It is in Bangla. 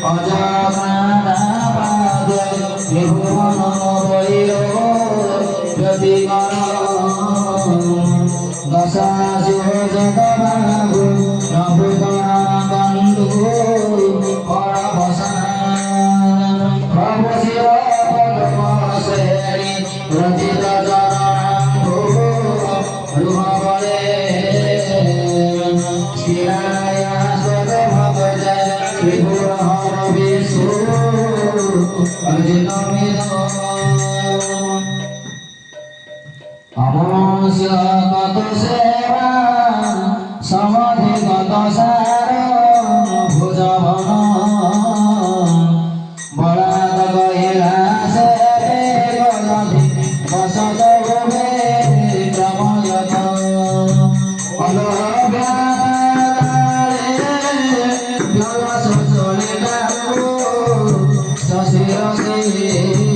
অজস্রনাদাবাদে ত্রিভুবন বৈরো জ্যোতিগণ দশাশিব জগবাহু নভূতনাকন্দু পরবসান প্রভু শিব পদমশেরি রচিত চরণাম্বু রূপবলে শিরায় স্বগভগজয় ত্রিপুরহর বিষ্ণু অর্জুন মিদ অবশ্য কত সেবা সমাধিগত সার ভুজবন বরাদ গহিরা সে গলধি বসত ভূমে ক্রমযত অলভ্যাতারে জল সুচলিতা শশিরসি